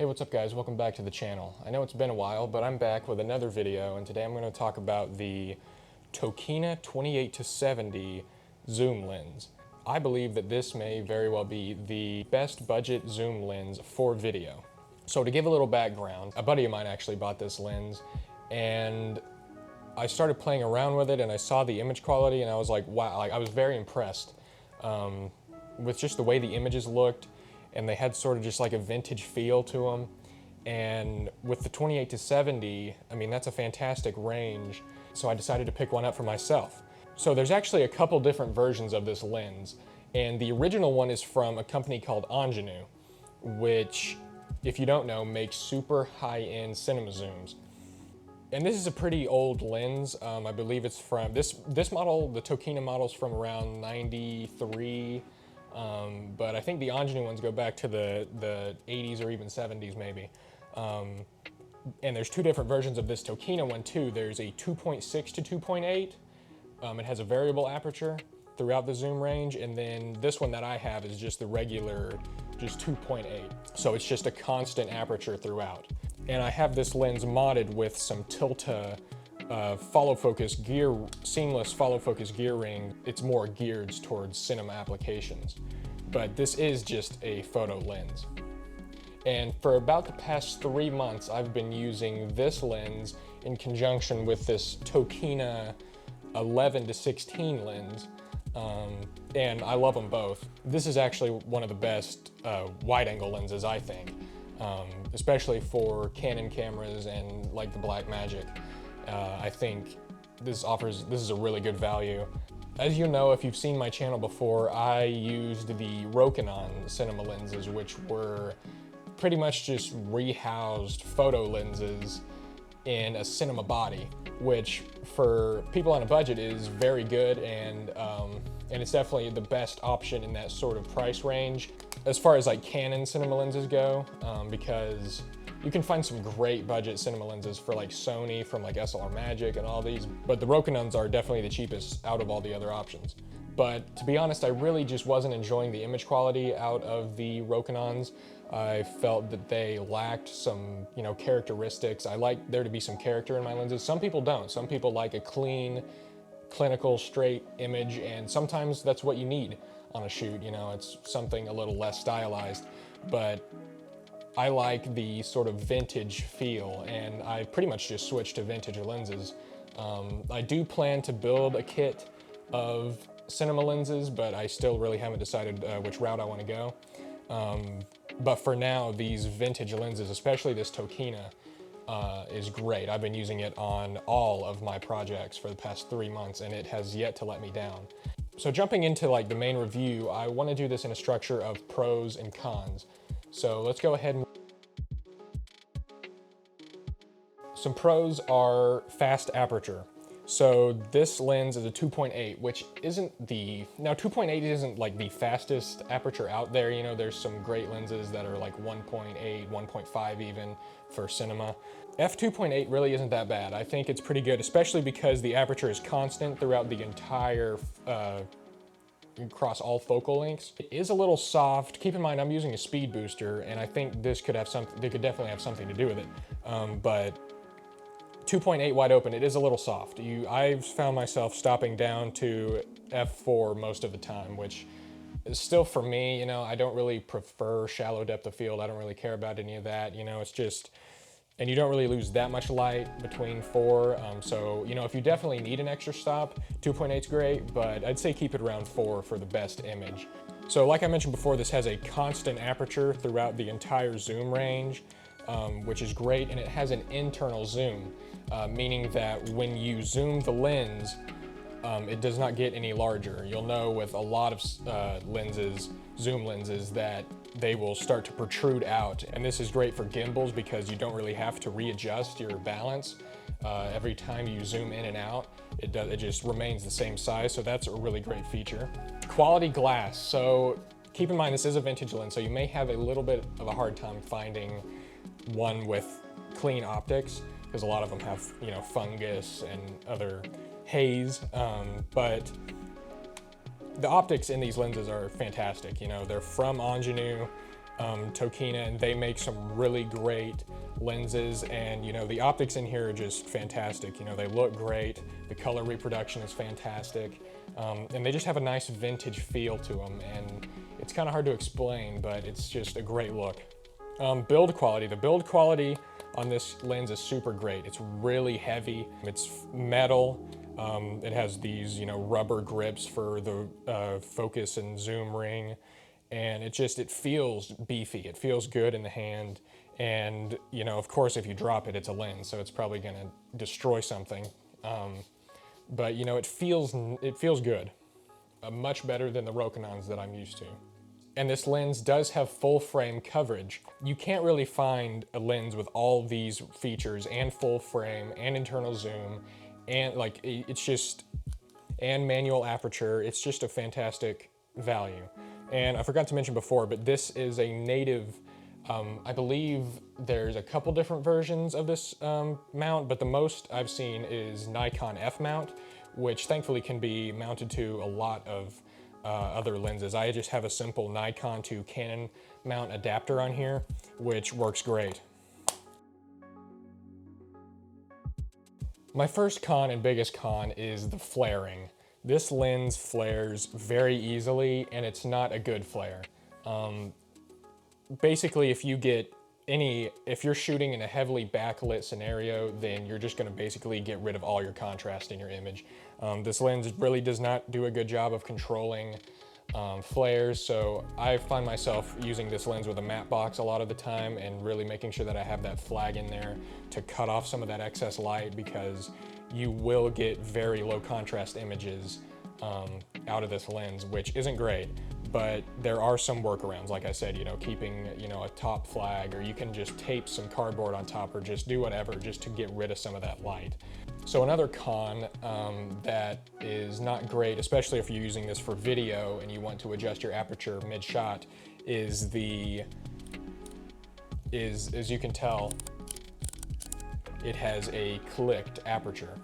Hey, what's up guys? Welcome back to the channel. I know it's been a while, but I'm back with another video, and today I'm going to talk about the Tokina 28-70 zoom lens. I believe that this may very well be the best budget zoom lens for video. So to give a little background, a buddy of mine actually bought this lens, and I started playing around with it, and I saw the image quality, and I was like, wow, I was very impressed with just the way the images looked. And they had sort of just like a vintage feel to them. And with the 28-70, I mean, that's a fantastic range. So I decided to pick one up for myself. So there's actually a couple different versions of this lens. And the original one is from a company called Ingenue, which, if you don't know, makes super high-end cinema zooms. And this is a pretty old lens. I believe it's from, this model, the Tokina model's from around 93. But I think the Ingenue ones go back to the 80s or even 70s maybe. And there's two different versions of this Tokina one too. There's a 2.6 to 2.8. It has a variable aperture throughout the zoom range. And then this one that I have is just the regular, just 2.8. So it's just a constant aperture throughout. And I have this lens modded with some Tilta follow focus gear, seamless follow focus gear ring. It's more geared towards cinema applications, but this is just a photo lens. And for about the past 3 months, I've been using this lens in conjunction with this Tokina 11-16 lens, and I love them both. This is actually one of the best wide-angle lenses, I think, especially for Canon cameras and like the Blackmagic. I think this is a really good value. As you know, if you've seen my channel before, I used the Canon cinema lenses, which were pretty much just rehoused photo lenses in a cinema body, which for people on a budget is very good, and it's definitely the best option in that sort of price range as far as like Canon cinema lenses go, because you can find some great budget cinema lenses for like Sony from like SLR Magic and all these, but the Rokinons are definitely the cheapest out of all the other options. But to be honest, I really just wasn't enjoying the image quality out of the Rokinons. I felt that they lacked some, characteristics. I like there to be some character in my lenses. Some people don't. Some people like a clean, clinical, straight image, and sometimes that's what you need on a shoot. It's something a little less stylized, but I like the sort of vintage feel, and I pretty much just switched to vintage lenses. I do plan to build a kit of cinema lenses, but I still really haven't decided which route I want to go. But for now, these vintage lenses, especially this Tokina, is great. I've been using it on all of my projects for the past 3 months, and it has yet to let me down. So jumping into like the main review, I want to do this in a structure of pros and cons. So let's go ahead and... Some pros are fast aperture. So this lens is a 2.8, which isn't the... Now 2.8 isn't like the fastest aperture out there. There's some great lenses that are like 1.8, 1.5 even for cinema. f2.8 really isn't that bad. I think it's pretty good, especially because the aperture is constant throughout the entire across all focal lengths. It is a little soft. Keep in mind, I'm using a speed booster, and I think this could have something, they could definitely have something to do with it. But 2.8 wide open, it is a little soft. I've found myself stopping down to f4 most of the time, which is still, for me, I don't really prefer shallow depth of field. I don't really care about any of that. It's just, and you don't really lose that much light between 4. So, if you definitely need an extra stop, 2.8 is great, but I'd say keep it around 4 for the best image. So like I mentioned before, this has a constant aperture throughout the entire zoom range, which is great, and it has an internal zoom, meaning that when you zoom the lens, it does not get any larger. You'll know with a lot of lenses, zoom lenses, that they will start to protrude out. And this is great for gimbals because you don't really have to readjust your balance. Every time you zoom in and out, it just remains the same size. So that's a really great feature. Quality glass. So keep in mind, this is a vintage lens, so you may have a little bit of a hard time finding one with clean optics, because a lot of them have, fungus and other haze, but the optics in these lenses are fantastic. They're from Ingenue. Tokina, and they make some really great lenses, and you know, the optics in here are just fantastic. You know, they look great, the color reproduction is fantastic, and they just have a nice vintage feel to them, and it's kind of hard to explain, but it's just a great look. Build quality. The build quality on this lens is super great. It's really heavy. It's metal. It has these, you know, rubber grips for the focus and zoom ring, and it feels beefy. It feels good in the hand, and you know, of course, if you drop it, it's a lens, so it's probably going to destroy something. But you know, it feels good, much better than the Rokinons that I'm used to. And this lens does have full frame coverage. You can't really find a lens with all these features and full frame and internal zoom and like it's just, and manual aperture. It's just a fantastic value. And I forgot to mention before, but this is a native, I believe there's a couple different versions of this mount, but the most I've seen is Nikon F mount, which thankfully can be mounted to a lot of other lenses. I just have a simple Nikon to Canon mount adapter on here, which works great. My first con and biggest con is the flaring. This lens flares very easily, and it's not a good flare. Basically, if you're shooting in a heavily backlit scenario, then you're just gonna basically get rid of all your contrast in your image. This lens really does not do a good job of controlling flares, so I find myself using this lens with a matte box a lot of the time and really making sure that I have that flag in there to cut off some of that excess light, because you will get very low contrast images out of this lens, which isn't great. But there are some workarounds, like I said, you know, keeping, you know, a top flag, or you can just tape some cardboard on top, or just do whatever just to get rid of some of that light. So another con that is not great, especially if you're using this for video and you want to adjust your aperture mid-shot, is as you can tell, it has a clicked aperture.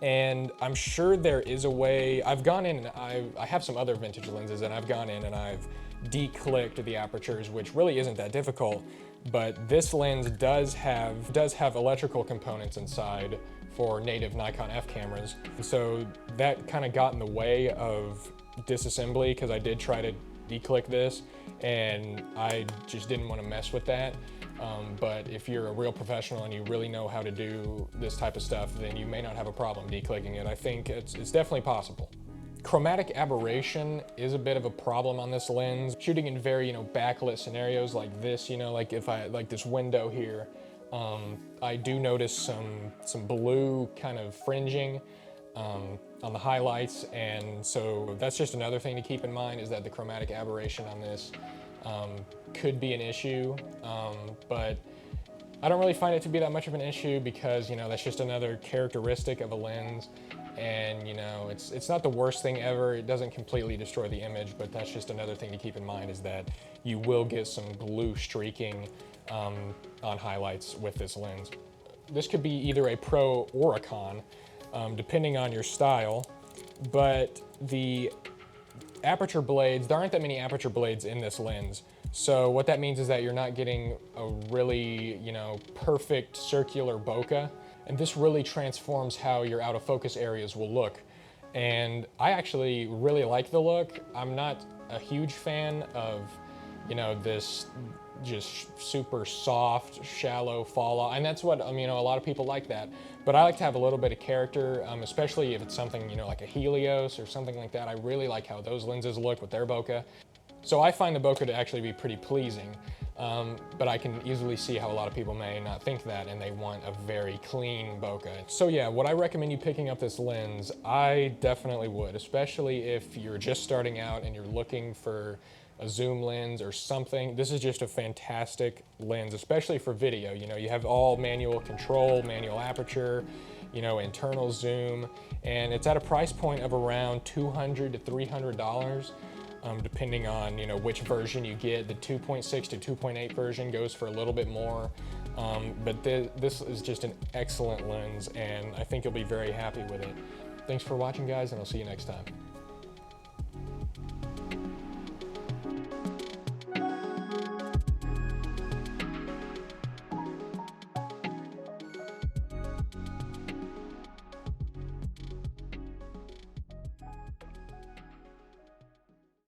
And I'm sure there is a way. I've gone in and I have some other vintage lenses, and I've gone in and I've declicked the apertures, which really isn't that difficult, but this lens does have electrical components inside for native Nikon F cameras. So that kind of got in the way of disassembly, because I did try to declick this and I just didn't want to mess with that. But if you're a real professional and you really know how to do this type of stuff, then you may not have a problem declicking it. I think it's definitely possible. Chromatic aberration is a bit of a problem on this lens. Shooting in very, you know, backlit scenarios like this, you know, like if I, like this window here, I do notice some blue kind of fringing on the highlights, and so that's just another thing to keep in mind, is that the chromatic aberration on this could be an issue, but I don't really find it to be that much of an issue, because, you know, that's just another characteristic of a lens, and, you know, it's not the worst thing ever. It doesn't completely destroy the image, but that's just another thing to keep in mind, is that you will get some blue streaking on highlights with this lens. This could be either a pro or a con, depending on your style, but the aperture blades, there aren't that many aperture blades in this lens. So what that means is that you're not getting a really, you know, perfect circular bokeh, and this really transforms how your out of focus areas will look. And I actually really like the look. I'm not a huge fan of, you know, this just super soft, shallow fall off, and that's what, you know, a lot of people like that. But I like to have a little bit of character, especially if it's something, you know, like a Helios or something like that. I really like how those lenses look with their bokeh. So I find the bokeh to actually be pretty pleasing, but I can easily see how a lot of people may not think that, and they want a very clean bokeh. So yeah, would I recommend you picking up this lens? I definitely would, especially if you're just starting out and you're looking for a zoom lens or something. This is just a fantastic lens, especially for video. You know, you have all manual control, manual aperture, you know, internal zoom, and it's at a price point of around $200 to $300. Depending on, you know, which version you get. The 2.6 to 2.8 version goes for a little bit more, but this is just an excellent lens, and I think you'll be very happy with it. Thanks for watching, guys, and I'll see you next time.